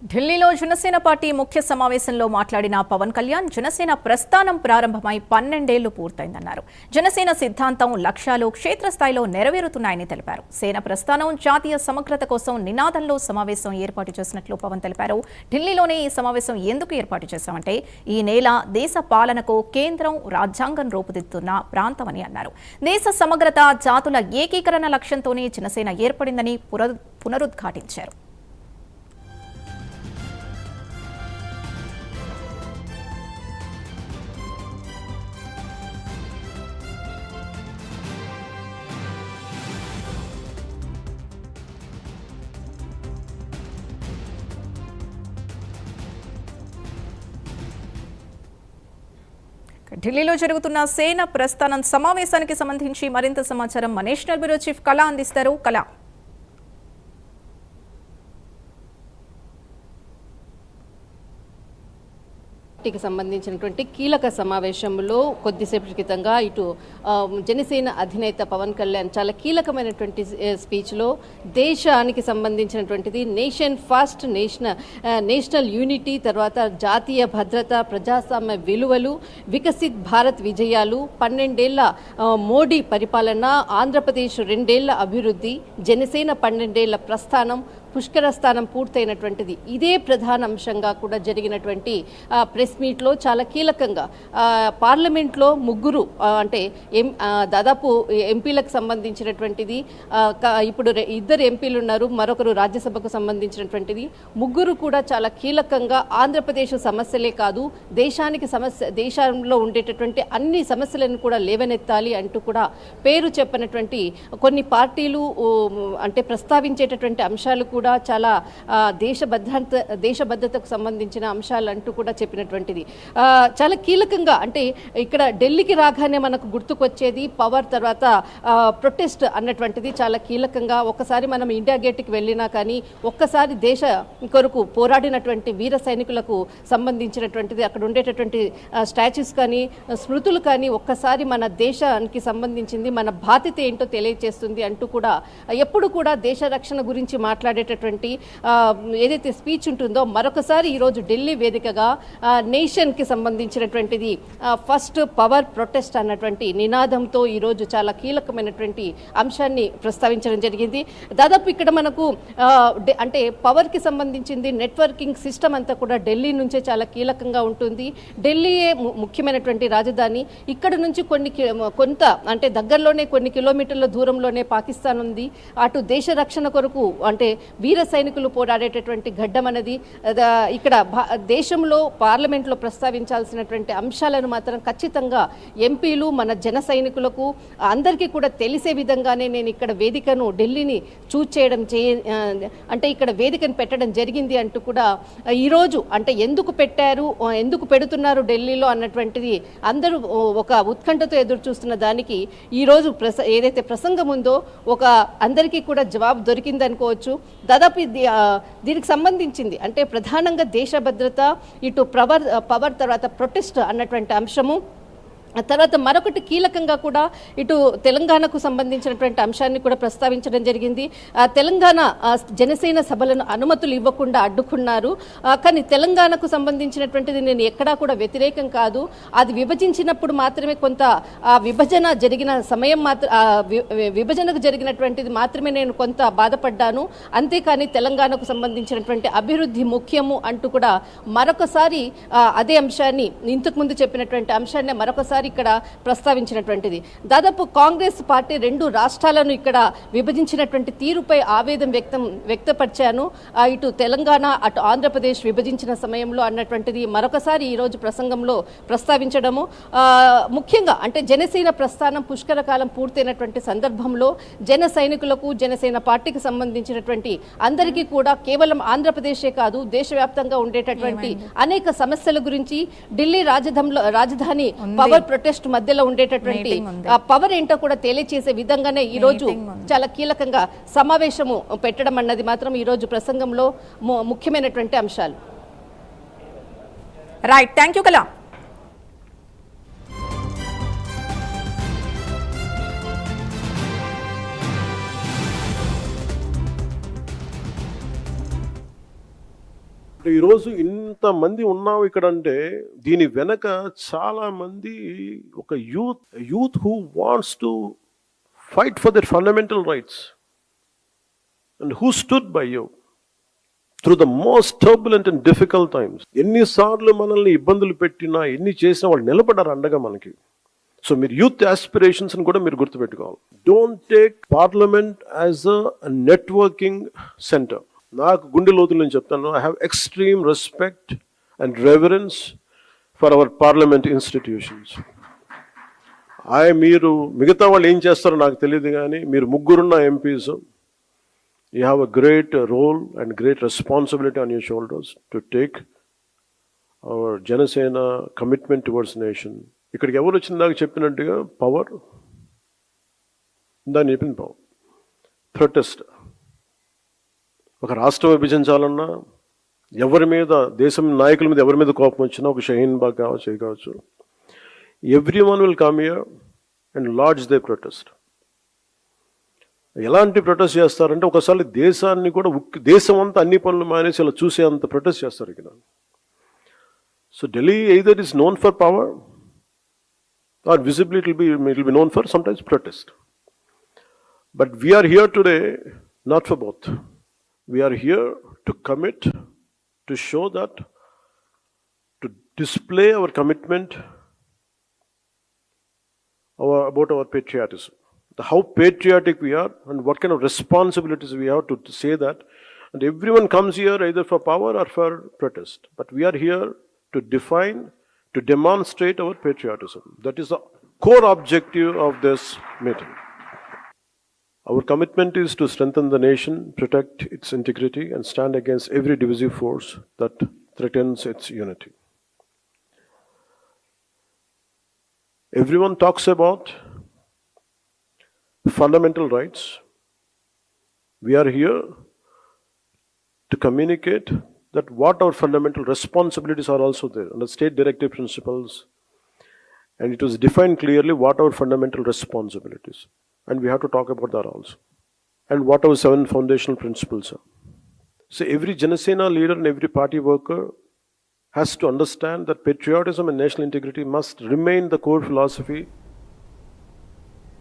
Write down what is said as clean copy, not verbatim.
ఢిల్లీలో జనసేన పార్టీ ముఖ్య సమావేశంలో మాట్లాడిన పవన్ కళ్యాణ్ జనసేన ప్రస్థానం ప్రారంభమై 12 ఏళ్లు పూర్తయిందన్నారు. జనసేన సిద్ధాంతం, లక్ష్యాలు క్షేత్రస్థాయిలో నెరవేరుతున్నాయని తెలిపారు. సేన ప్రస్థానం జాతీయ సమగ్రత కోసం నినాదంలో సమావేశం ఏర్పాటు చేసినట్లు పవన్ తెలిపారు. ఢిల్లీలోనే ఈ సమావేశం ఎందుకు ఏర్పాటు చేశామంటే ఈ నేల దేశ పాలనకు కేంద్రం, రాజ్యాంగం రూపుదిద్దుతున్న ప్రాంతమని అన్నారు. దేశ సమగ్రత, జాతుల ఏకీకరణ లక్ష్యంతోనే జనసేన ఏర్పడిందని పునరుద్ఘాటించారు. ఢిల్లీలో జరుగుతున్న సేన ప్రస్థానం సమావేశానికి సంబంధించి మరింత సమాచారం మా నేషనల్ బ్యూరో చీఫ్ కళ అందిస్తారు. కళ, పార్టీకి సంబంధించినటువంటి కీలక సమావేశంలో కొద్దిసేపటి క్రితంగా ఇటు జనసేన అధినేత పవన్ కళ్యాణ్ చాలా కీలకమైనటువంటి స్పీచ్లో దేశానికి సంబంధించినటువంటిది నేషన్ ఫస్ట్, నేషనల్ యూనిటీ, తర్వాత జాతీయ భద్రత, ప్రజాస్వామ్య విలువలు, వికసిత్ భారత్ విజయాలు, 12 ఏళ్ల మోడీ పరిపాలన, ఆంధ్రప్రదేశ్ 2 ఏళ్ల అభివృద్ధి, జనసేన 12 ఏళ్ల ప్రస్థానం, పుష్కర స్థానం పూర్తయినటువంటిది ఇదే ప్రధాన అంశంగా కూడా జరిగినటువంటి ప్రెస్ మీట్లో చాలా కీలకంగా పార్లమెంట్లో ముగ్గురు అంటే దాదాపు ఎంపీలకు సంబంధించినటువంటిది, ఇప్పుడు 2 ఎంపీలు ఉన్నారు, మరొకరు రాజ్యసభకు సంబంధించినటువంటిది, ముగ్గురు కూడా చాలా కీలకంగా ఆంధ్రప్రదేశ్ సమస్యలే కాదు దేశంలో ఉండేటటువంటి అన్ని సమస్యలను కూడా లేవనెత్తాలి అంటూ కూడా పేరు చెప్పినటువంటి కొన్ని పార్టీలు అంటే ప్రస్తావించేటటువంటి అంశాలు కూడా చాలా దేశభద్రతకు సంబంధించిన అంశాలు అంటూ కూడా చెప్పినటువంటిది చాలా కీలకంగా. అంటే ఇక్కడ ఢిల్లీకి రాగానే మనకు గుర్తుకొచ్చేది పవర్, తర్వాత ప్రొటెస్ట్ అన్నటువంటిది చాలా కీలకంగా. ఒక్కసారి మనం ఇండియా గేట్కి వెళ్ళినా కానీ ఒక్కసారి దేశ కొరకు పోరాడినటువంటి వీర సైనికులకు సంబంధించినటువంటిది, అక్కడ ఉండేటటువంటి స్టాచ్యూస్ కానీ స్మృతులు కానీ ఒక్కసారి మన దేశానికి సంబంధించింది, మన బాధ్యత ఏంటో తెలియజేస్తుంది అంటూ కూడా ఎప్పుడు కూడా దేశ రక్షణ గురించి మాట్లాడేటటువంటి ఏదైతే స్పీచ్ ఉంటుందో మరొకసారి ఈరోజు ఢిల్లీ వేదికగా నేషన్కి సంబంధించినటువంటిది ఫస్ట్ పవర్ ప్రొటెస్ట్ అన్నటువంటి నినాదంతో ఈరోజు చాలా కీలకమైనటువంటి అంశాన్ని ప్రస్తావించడం జరిగింది. దాదాపు ఇక్కడ మనకు అంటే పవర్కి సంబంధించింది నెట్వర్కింగ్ సిస్టమ్ అంతా కూడా ఢిల్లీ నుంచే చాలా కీలకంగా ఉంటుంది. ఢిల్లీయే ముఖ్యమైనటువంటి రాజధాని. ఇక్కడ నుంచి కొంత అంటే దగ్గరలోనే కొన్ని కిలోమీటర్ల దూరంలోనే పాకిస్తాన్ ఉంది. అటు దేశ రక్షణ కొరకు అంటే వీర సైనికులు పోరాడేటటువంటి గడ్డం అనేది ఇక్కడ దేశంలో పార్లమెంట్లో ప్రస్తావించాల్సినటువంటి అంశాలను మాత్రం ఖచ్చితంగా ఎంపీలు, మన జన సైనికులకు అందరికీ కూడా తెలిసే విధంగానే నేను ఇక్కడ వేదికను ఢిల్లీని చూజ్ చేయడం అంటే ఇక్కడ వేదికను పెట్టడం జరిగింది అంటూ కూడా ఈరోజు అంటే ఎందుకు పెట్టారు, ఎందుకు పెడుతున్నారు ఢిల్లీలో అన్నటువంటిది అందరూ ఒక ఉత్కంఠతో ఎదురు చూస్తున్న దానికి ఈరోజు ఏదైతే ప్రసంగం ఉందో ఒక అందరికీ కూడా జవాబు దొరికిందనుకోవచ్చు. దాదాపు దీనికి సంబంధించింది అంటే ప్రధానంగా దేశ భద్రత, ఇటు పవర్ తర్వాత ప్రొటెస్ట్ అన్నటువంటి అంశము, తర్వాత మరొకటి కీలకంగా కూడా ఇటు తెలంగాణకు సంబంధించినటువంటి అంశాన్ని కూడా ప్రస్తావించడం జరిగింది. తెలంగాణ జనసేన సభలను అనుమతులు ఇవ్వకుండా అడ్డుకున్నారు. కానీ తెలంగాణకు సంబంధించినటువంటిది నేను ఎక్కడా కూడా వ్యతిరేకం కాదు. అది విభజించినప్పుడు మాత్రమే కొంత విభజన జరిగిన సమయం విభజనకు జరిగినటువంటిది మాత్రమే నేను కొంత బాధపడ్డాను. అంతేకాని తెలంగాణకు సంబంధించినటువంటి అభివృద్ధి ముఖ్యము అంటూ కూడా మరొకసారి అదే అంశాన్ని, ఇంతకుముందు చెప్పినటువంటి అంశాన్ని మరొకసారి ఇక్కడ ప్రస్తావించినటువంటిది. దాదాపు కాంగ్రెస్ పార్టీ 2 రాష్ట్రాలను ఇక్కడ విభజించినటువంటి తీరుపై ఆవేదన వ్యక్తపరిచాను. ఇటు తెలంగాణ, అటు ఆంధ్రప్రదేశ్ విభజించిన సమయంలో అన్నటువంటిది మరొకసారి ఈరోజు ప్రసంగంలో ప్రస్తావించడము. ముఖ్యంగా అంటే జనసేన ప్రస్థానం పుష్కర కాలం పూర్తయినటువంటి సందర్భంలో జన సైనికులకు, జనసేన పార్టీకి సంబంధించినటువంటి అందరికీ కూడా కేవలం ఆంధ్రప్రదేశే కాదు దేశవ్యాప్తంగా ఉండేటటువంటి అనేక సమస్యల గురించి, ఢిల్లీ రాజధాని పవర్ ప్రొటెస్ట్ మధ్యలో ఉండేటటువంటి పవర్ ఏంటో కూడా తెలియచేసే విధంగానే ఈ రోజు చాలా కీలకంగా సమావేశము పెట్టడం అన్నది మాత్రం ఈ రోజు ప్రసంగంలో ముఖ్యమైనటువంటి అంశాలు. రైట్, థ్యాంక్ యూ కళ. ఈరోజు ఇంతమంది ఉన్నాం ఇక్కడ అంటే దీని వెనక చాలా మంది ఒక youth who wants to fight for their fundamental rights and who stood by you through the most turbulent and difficult times. ఎన్నిసార్లు మనల్ని ఇబ్బందులు పెట్టినా ఎన్ని చేసినా వాళ్ళు నిలబడ్డారు అండగా మనకి. సో మీరు యూత్ ఆస్పిరేషన్స్ కూడా మీరు గుర్తుపెట్టుకోవాలి. Don't take parliament as a networking centre. నాకు గుండె లోతులు నేను చెప్తాను, I have extreme respect and reverence for our parliament institutions. మీరు మిగతా వాళ్ళు ఏం చేస్తారో నాకు తెలియదు, కానీ మీరు ముగ్గురున్న MPs, you have a great role and great responsibility on your shoulders to take our Janasena commitment towards nation. ఇక్కడికి ఎవరు వచ్చిన దాకా చెప్పినట్టుగా పవర్, దాన్ని చెప్పింది పవర్, ప్రొటెస్ట్. ఒక రాష్ట్రం విభజించాలన్నా ఎవరి మీద, దేశం నాయకుల మీద ఎవరి మీద కోపం వచ్చినా, ఒక షహీన్ బాగ్ కావచ్చు, ఏ కావచ్చు, every one will come here and lodge their protest. ఎలాంటి ప్రొటెస్ట్ చేస్తారంటే ఒకసారి దేశాన్ని కూడా, దేశం అంతా అన్ని పనులు మానేసి అలా చూసే అంత ప్రొటెస్ట్ చేస్తారు ఇక్కడ. So Delhi either is known for power or visibly it will be known for sometimes protest. But we are here today not for both. We are here to commit, to show that, to display our commitment about our patriotism, how patriotic we are and what kind of responsibilities we have to say that. And everyone comes here either for power or for protest. But we are here to define, to demonstrate our patriotism. That is the core objective of this meeting. Our commitment is to strengthen the nation, protect its integrity, and stand against every divisive force that threatens its unity. Everyone talks about fundamental rights. We are here to communicate that what our fundamental responsibilities are also there under state directive principles, and it was defined clearly what our fundamental responsibilities, and we have to talk about that also, and what our 7 foundational principles are. So every Janasena leader and every party worker has to understand that patriotism and national integrity must remain the core philosophy